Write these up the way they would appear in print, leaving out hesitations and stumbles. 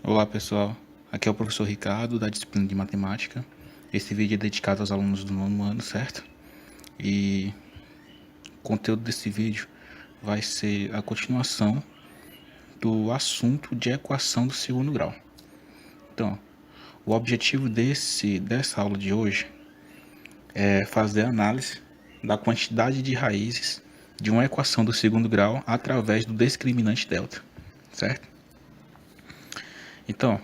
Olá pessoal, aqui é o professor Ricardo da disciplina de matemática. Esse vídeo é dedicado aos alunos do nono ano, certo? E o conteúdo desse vídeo vai ser a continuação do assunto de equação do segundo grau. Então, o objetivo dessa aula de hoje é fazer a análise da quantidade de raízes de uma equação do segundo grau através do discriminante delta, certo? Então,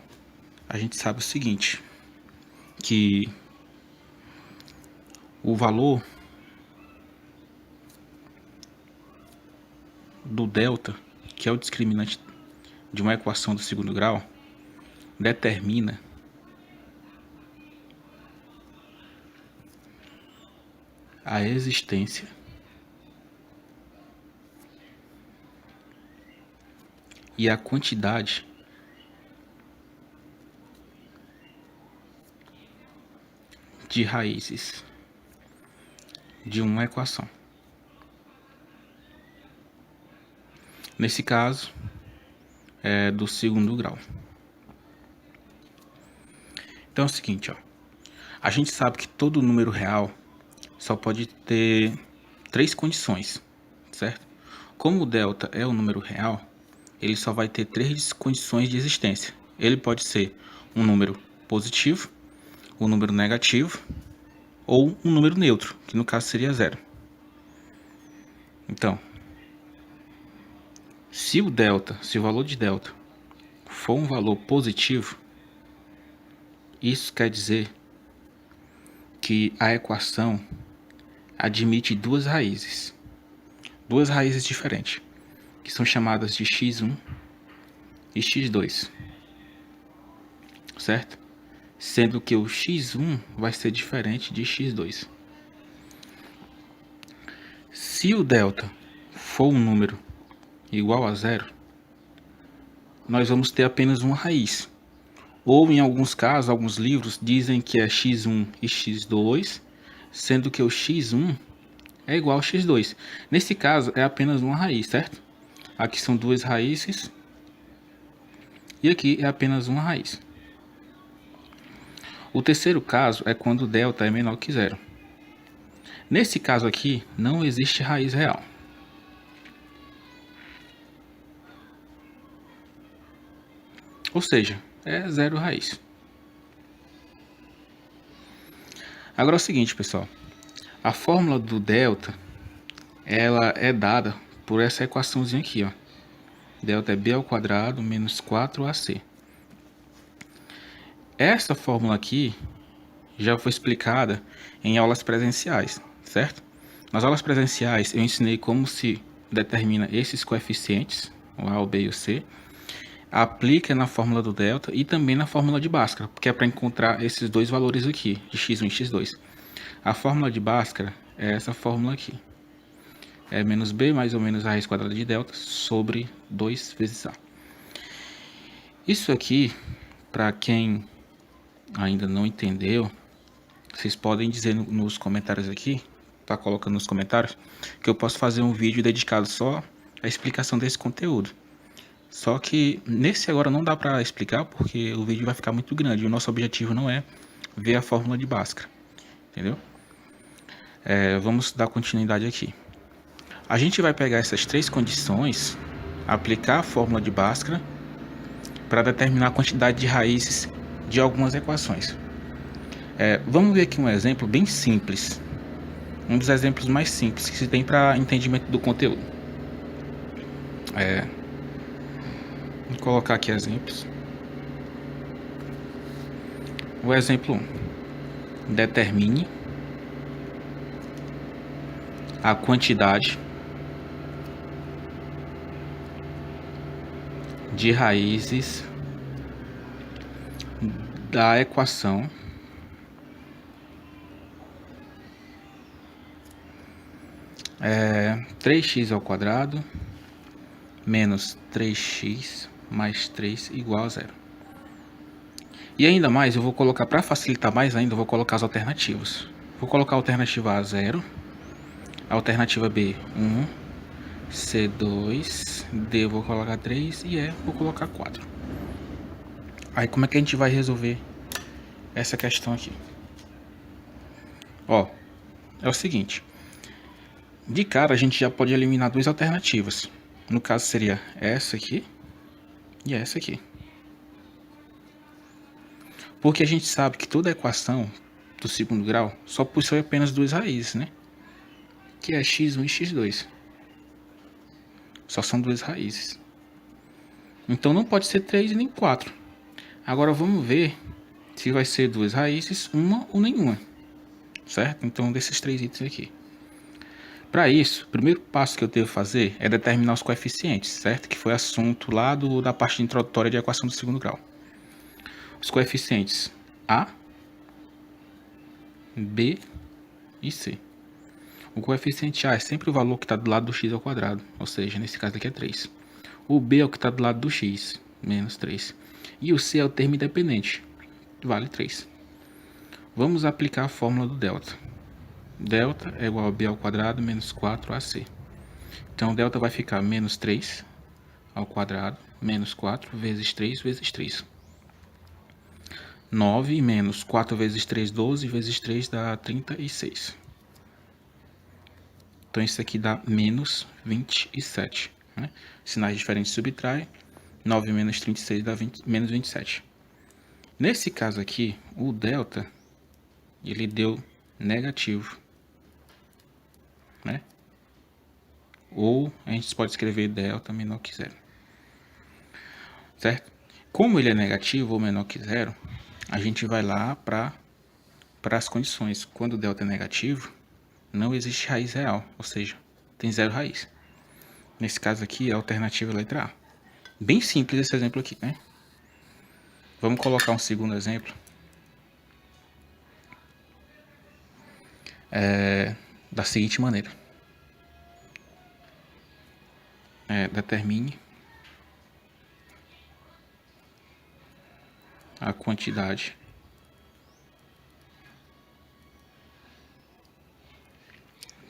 a gente sabe o seguinte, que o valor do delta, que é o discriminante de uma equação do segundo grau, determina a existência e a quantidade de raízes de uma equação. Nesse caso, é do segundo grau. Então é o seguinte, ó. A gente sabe que todo número real só pode ter três condições, certo? Como o delta é um número real, ele só vai ter três condições de existência. Ele pode ser um número positivo, um número negativo ou um número neutro, que no caso seria zero. Então, se o valor de delta for um valor positivo, isso quer dizer que a equação admite duas raízes diferentes, que são chamadas de x1 e x2, certo? Sendo que o x1 vai ser diferente de x2. Se o delta for um número igual a zero, nós vamos ter apenas uma raiz. Ou em alguns casos, alguns livros dizem que é x1 e x2, sendo que o x1 é igual a x2. Nesse caso é apenas uma raiz, certo? Aqui são duas raízes e aqui é apenas uma raiz. O terceiro caso é quando o delta é menor que zero. Nesse caso aqui não existe raiz real. Ou seja, é zero raiz. Agora é o seguinte, pessoal. A fórmula do delta, ela é dada por essa equaçãozinha aqui, ó. Delta é b ao quadrado menos 4ac. Essa fórmula aqui já foi explicada em aulas presenciais, certo? Nas aulas presenciais eu ensinei como se determina esses coeficientes, o a, o b e o c, aplica na fórmula do delta e também na fórmula de Bhaskara, porque é para encontrar esses dois valores aqui, de x1 e x2. A fórmula de Bhaskara é essa fórmula aqui. É menos b mais ou menos a raiz quadrada de delta sobre 2 vezes a. Isso aqui, para quem ainda não entendeu, vocês podem dizer nos comentários aqui, tá colocando nos comentários, que eu posso fazer um vídeo dedicado só à explicação desse conteúdo. Só que nesse agora não dá para explicar porque o vídeo vai ficar muito grande e o nosso objetivo não é ver a fórmula de Bhaskara, entendeu? Vamos dar continuidade aqui. A gente vai pegar essas três condições, aplicar a fórmula de Bhaskara para determinar a quantidade de raízes de algumas equações. Vamos ver aqui um exemplo bem simples, um dos exemplos mais simples que se tem para entendimento do conteúdo. Vou colocar aqui exemplos. O exemplo 1. Determine a quantidade de raízes da equação é 3x ao quadrado menos 3x mais 3 igual a zero. E ainda mais, eu vou colocar, para facilitar mais ainda, eu vou colocar as alternativas. Vou colocar a alternativa A 0, a alternativa B 1, C 2, D eu vou colocar 3 e E vou colocar 4. Aí como é que a gente vai resolver essa questão aqui? Ó, é o seguinte. De cara a gente já pode eliminar duas alternativas. No caso seria essa aqui e essa aqui. Porque a gente sabe que toda equação do segundo grau só possui apenas duas raízes, né? Que é x1 e x2. Só são duas raízes. Então não pode ser 3 nem 4. Agora vamos ver se vai ser duas raízes, uma ou nenhuma. Certo? Então desses três itens aqui. Para isso, o primeiro passo que eu devo fazer é determinar os coeficientes, certo? Que foi assunto lá da parte introdutória de equação do segundo grau. Os coeficientes A, B e C. O coeficiente A é sempre o valor que está do lado do x ao quadrado, ou seja, nesse caso aqui é 3. O B é o que está do lado do x, menos 3. E o C é o termo independente, vale 3. Vamos aplicar a fórmula do delta. Delta é igual a B ao quadrado menos 4AC. Então, delta vai ficar menos 3 ao quadrado, menos 4 vezes 3 vezes 3. 9 menos 4 vezes 3, 12, vezes 3 dá 36. Então, isso aqui dá menos 27. Né? Sinais diferentes subtraem. 9 menos 36 dá menos 27. Nesse caso aqui, o delta, ele deu negativo. Né? Ou a gente pode escrever delta menor que zero. Certo? Como ele é negativo ou menor que zero, a gente vai lá para as condições. Quando o delta é negativo, não existe raiz real, ou seja, tem zero raiz. Nesse caso aqui, a alternativa é a letra A. Bem simples esse exemplo aqui, né? Vamos colocar um segundo exemplo. Da seguinte maneira. Determine a quantidade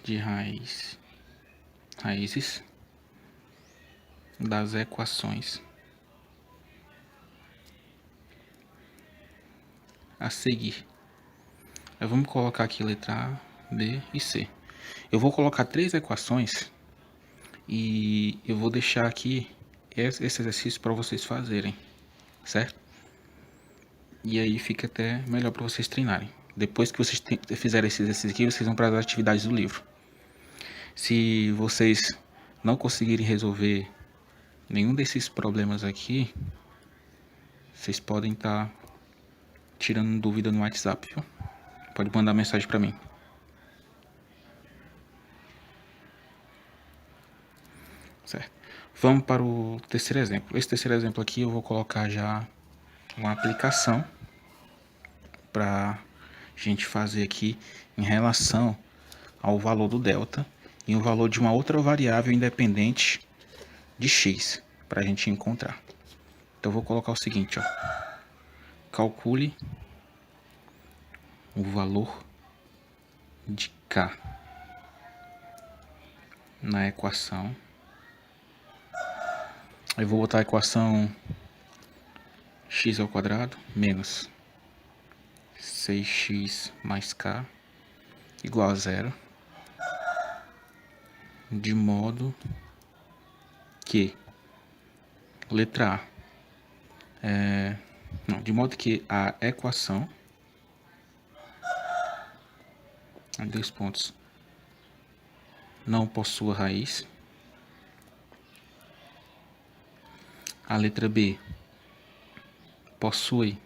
de raízes das equações a seguir. Vamos colocar aqui letra A, B e C. Eu vou colocar três equações e eu vou deixar aqui esse exercício para vocês fazerem, certo? E aí fica até melhor para vocês treinarem. Depois que vocês fizerem esse exercício aqui, vocês vão para as atividades do livro. Se vocês não conseguirem resolver nenhum desses problemas aqui, vocês podem estar tirando dúvida no WhatsApp, viu? Pode mandar mensagem para mim. Certo. Vamos para o terceiro exemplo. Esse terceiro exemplo aqui eu vou colocar já uma aplicação para a gente fazer aqui em relação ao valor do delta e o valor de uma outra variável independente de x para a gente encontrar. Então eu vou colocar o seguinte, ó. Calcule o valor de k na equação. Eu vou botar a equação x ao quadrado menos 6x mais k igual a zero, de modo que letra A, de modo que a equação, dois pontos, não possua raiz. A letra B possui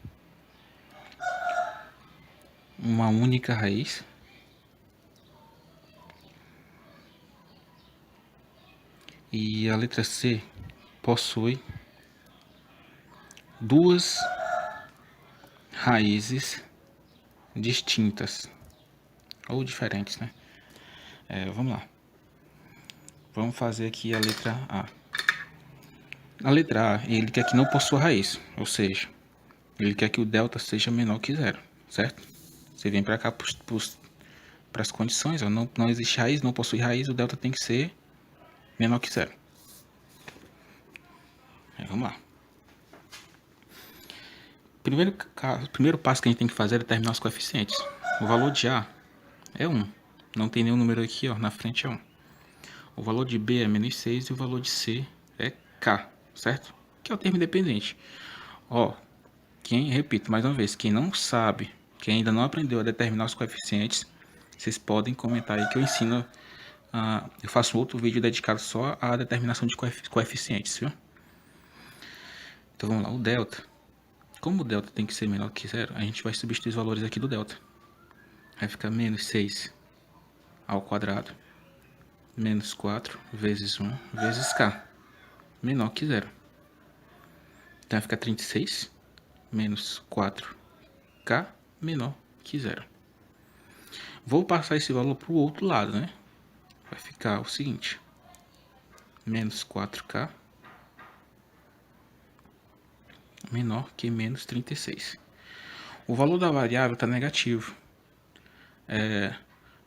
uma única raiz. E a letra C possui duas raízes distintas ou diferentes, né? Vamos lá. Vamos fazer aqui a letra A. A letra A, ele quer que não possua raiz, ou seja, ele quer que o delta seja menor que zero, certo? Você vem para cá para as condições, ó, não existe raiz, não possui raiz, o delta tem que ser menor que zero. Vamos lá. primeiro passo que a gente tem que fazer é determinar os coeficientes. O valor de A é 1. Não tem nenhum número aqui, ó, na frente é 1. O valor de B é menos 6 e o valor de C é K, certo? Que é o termo independente. Ó, repito mais uma vez, quem não sabe, quem ainda não aprendeu a determinar os coeficientes, vocês podem comentar aí que eu ensino, eu faço outro vídeo dedicado só à determinação de coeficientes, viu? Então vamos lá, o delta. Como o delta tem que ser menor que zero, a gente vai substituir os valores aqui do delta. Vai ficar menos 6 ao quadrado, menos 4 vezes 1 vezes k, menor que zero. Então vai ficar 36 menos 4k menor que zero. Vou passar esse valor para o outro lado, né? Vai ficar o seguinte, menos 4k menor que menos 36. O valor da variável está negativo.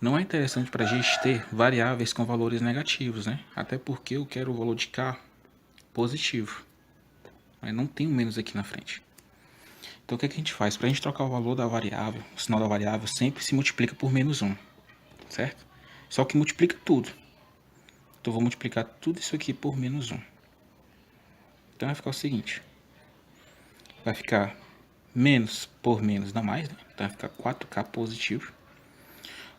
Não é interessante para a gente ter variáveis com valores negativos, né? Até porque eu quero o valor de k positivo. Mas não tem um menos aqui na frente. Então o que a gente faz? Para a gente trocar o valor da variável, o sinal da variável sempre se multiplica por menos 1, certo? Só que multiplica tudo. Então eu vou multiplicar tudo isso aqui por menos 1. Então vai ficar o seguinte. Vai ficar menos por menos dá mais, né? Então vai ficar 4k positivo.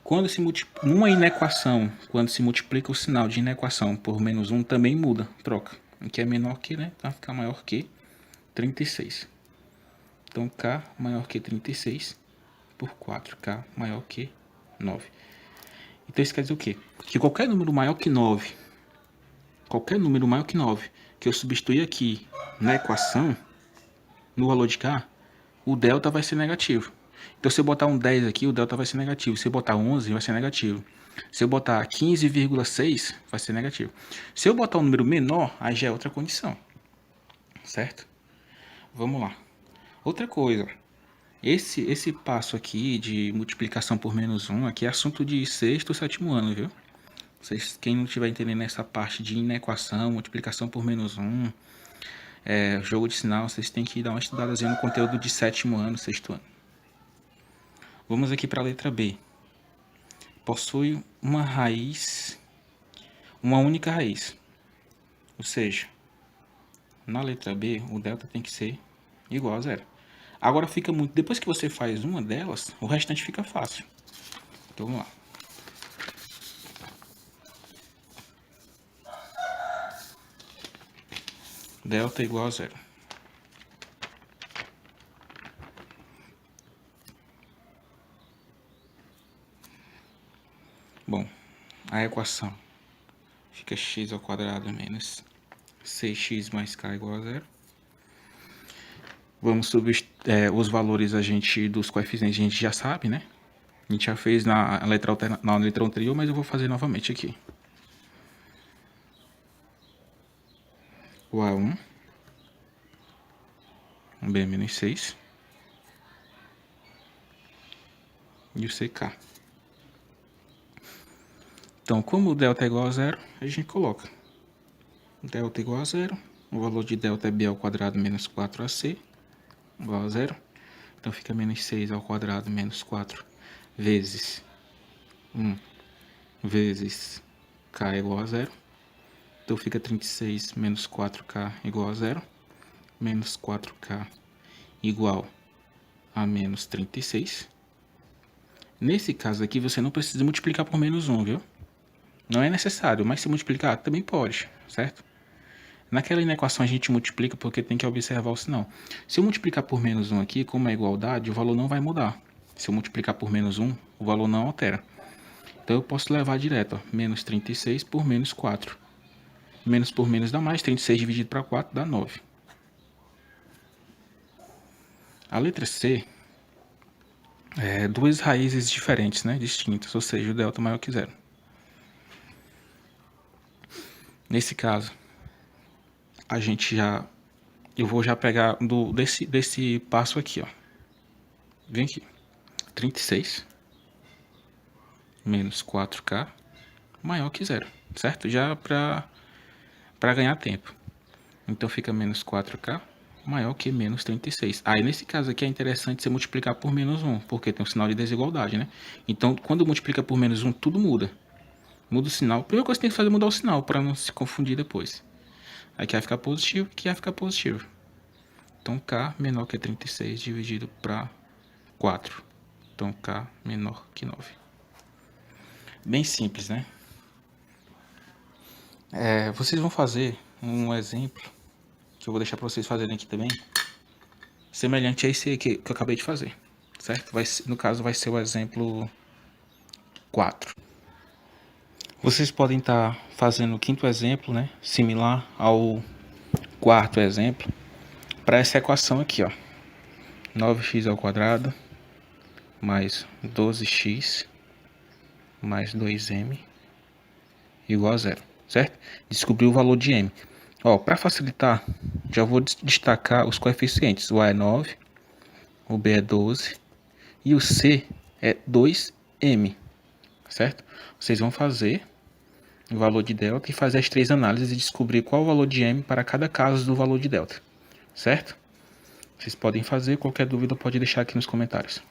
Quando se multiplica numa inequação, quando se multiplica o sinal de inequação por menos 1, também muda, troca. Aqui é menor que, né? Então vai ficar maior que 36. Então k maior que 36 por 4k maior que 9. Então isso quer dizer o quê? Que qualquer número maior que 9, que eu substituir aqui na equação, no valor de k, o delta vai ser negativo. Então se eu botar um 10 aqui, o delta vai ser negativo. Se eu botar 11, vai ser negativo. Se eu botar 15,6, vai ser negativo. Se eu botar um número menor, aí já é outra condição. Certo? Vamos lá. Outra coisa. Esse passo aqui de multiplicação por menos 1 aqui é assunto de sexto ou sétimo ano, viu? Quem não estiver entendendo essa parte de inequação, multiplicação por menos 1, jogo de sinal, vocês têm que dar uma estudadazinha no conteúdo de sétimo ano, sexto ano. Vamos aqui para a letra B. Possui uma raiz, uma única raiz. Ou seja, na letra B, o delta tem que ser igual a zero. Agora fica muito... Depois que você faz uma delas, o restante fica fácil. Então vamos lá. Delta igual a zero. Bom, a equação fica x ao quadrado menos 6x mais k igual a zero. Vamos substituir os valores dos coeficientes, a gente já sabe, né? A gente já fez na letra anterior, mas eu vou fazer novamente aqui. O A1, o B menos 6 e o CK. Então, como o delta é igual a zero, a gente coloca delta igual a zero, o valor de delta é b ao quadrado menos 4ac igual a zero. Então fica menos 6 ao quadrado menos 4 vezes 1 vezes k igual a zero. Então fica 36 menos 4k igual a zero. Menos 4k igual a menos 36. Nesse caso aqui você não precisa multiplicar por menos 1, viu? Não é necessário, mas se multiplicar também pode, certo? Naquela inequação a gente multiplica porque tem que observar o sinal. Se eu multiplicar por menos 1 aqui, como é igualdade, o valor não vai mudar. Se eu multiplicar por menos 1, o valor não altera. Então eu posso levar direto, ó, menos 36 por menos 4. Menos por menos dá mais, 36 dividido para 4 dá 9. A letra C é duas raízes diferentes, né, distintas, ou seja, o delta maior que zero. Nesse caso, eu vou já pegar desse passo aqui, ó. Vem aqui. 36 menos 4k maior que zero, certo? Já para ganhar tempo. Então fica menos 4k maior que menos 36. Aí, nesse caso aqui, é interessante você multiplicar por menos 1, porque tem um sinal de desigualdade, né? Então, quando multiplica por menos 1, tudo muda. Muda o sinal. A primeira coisa que tem que fazer é mudar o sinal, para não se confundir depois. Aqui vai ficar positivo, aqui vai ficar positivo. Então, K menor que 36 dividido para 4. Então, K menor que 9. Bem simples, né? Vocês vão fazer um exemplo, que eu vou deixar para vocês fazerem aqui também, semelhante a esse aqui que eu acabei de fazer, certo? No caso, vai ser o exemplo 4. Vocês podem estar fazendo o quinto exemplo, né? Similar ao quarto exemplo, para essa equação aqui, ó. 9x ao quadrado mais 12x mais 2m igual a zero, certo? Descobrir o valor de m. Ó, para facilitar, já vou destacar os coeficientes. O A é 9, o B é 12 e o C é 2m, certo? Vocês vão fazer o valor de delta e fazer as três análises e descobrir qual o valor de m para cada caso do valor de delta, certo? Vocês podem fazer, qualquer dúvida pode deixar aqui nos comentários.